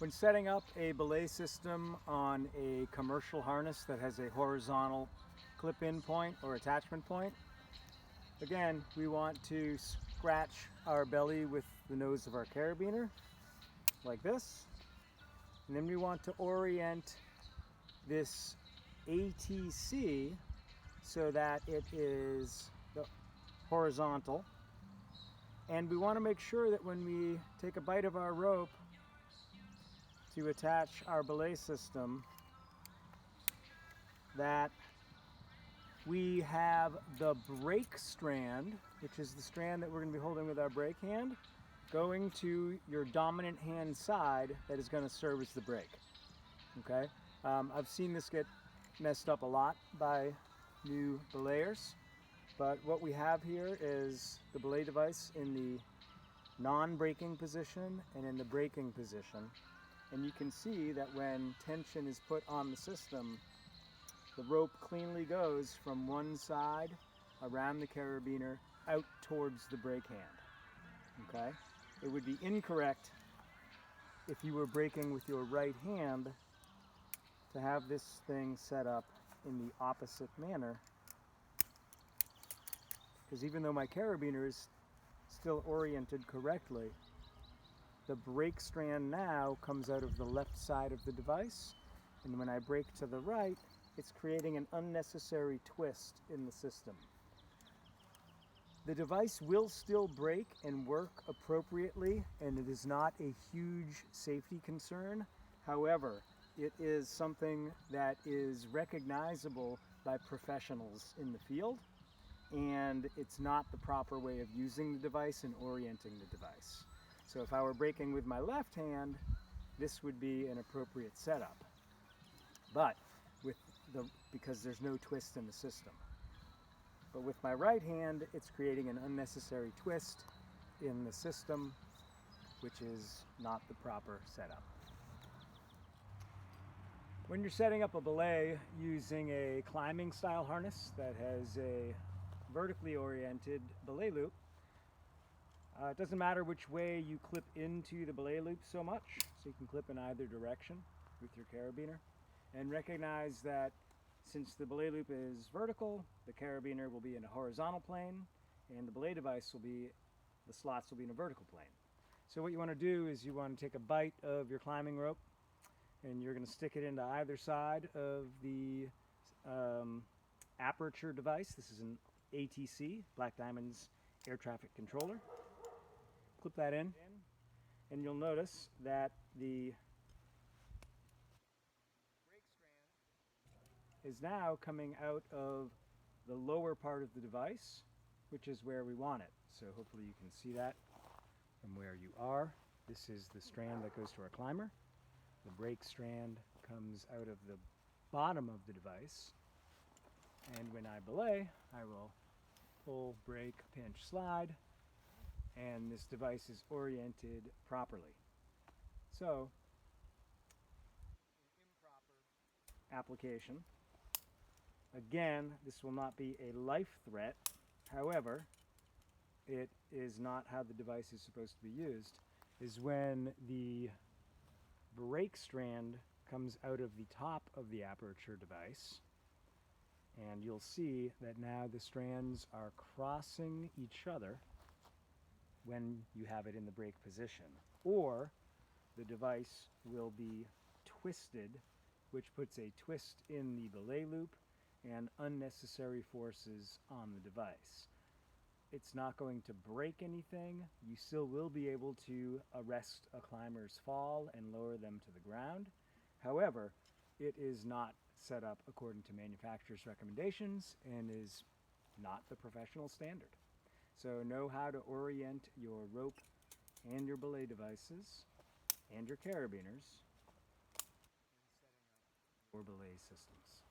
When setting up a belay system on a commercial harness that has a horizontal clip-in point or attachment point, again, we want to scratch our belly with the nose of our carabiner, like this. And then we want to orient this ATC so that it is horizontal. And we want to make sure that when we take a bite of our rope to attach our belay system, that we have the brake strand, which is the strand that we're going to be holding with our brake hand, going to your dominant hand side that is going to serve as the brake. Okay? I've seen this get messed up a lot by new belayers, but what we have here is the belay device in the non-braking position and in the braking position. And you can see that when tension is put on the system, the rope cleanly goes from one side around the carabiner out towards the brake hand. Okay? It would be incorrect if you were braking with your right hand to have this thing set up in the opposite manner, because even though my carabiner is still oriented correctly, the brake strand now comes out of the left side of the device, and when I brake to the right, it's creating an unnecessary twist in the system. The device will still brake and work appropriately, and it is not a huge safety concern. However, it is something that is recognizable by professionals in the field, and it's not the proper way of using the device and orienting the device. So if I were braking with my left hand, this would be an appropriate setup. But because there's no twist in the system. But with my right hand, it's creating an unnecessary twist in the system, which is not the proper setup. When you're setting up a belay using a climbing style harness that has a vertically oriented belay loop, it doesn't matter which way you clip into the belay loop so much, so you can clip in either direction with your carabiner. And recognize that since the belay loop is vertical, the carabiner will be in a horizontal plane, and the belay device the slots will be in a vertical plane. So what you want to do is you want to take a bite of your climbing rope, and you're going to stick it into either side of the aperture device. This is an ATC, Black Diamond's air traffic controller. Clip that in, and you'll notice that the brake strand is now coming out of the lower part of the device, which is where we want it. So hopefully you can see that from where you are. This is the strand that goes to our climber. The brake strand comes out of the bottom of the device, and when I belay, I will pull, brake, pinch, slide, and this device is oriented properly. So, an improper application. Again, this will not be a life threat. However, it is not how the device is supposed to be used, is when the brake strand comes out of the top of the aperture device, and you'll see that now the strands are crossing each other when you have it in the brake position, or the device will be twisted, which puts a twist in the belay loop and unnecessary forces on the device. It's not going to break anything. You still will be able to arrest a climber's fall and lower them to the ground. However, it is not set up according to manufacturer's recommendations and is not the professional standard. So know how to orient your rope and your belay devices and your carabiners in setting up your belay systems.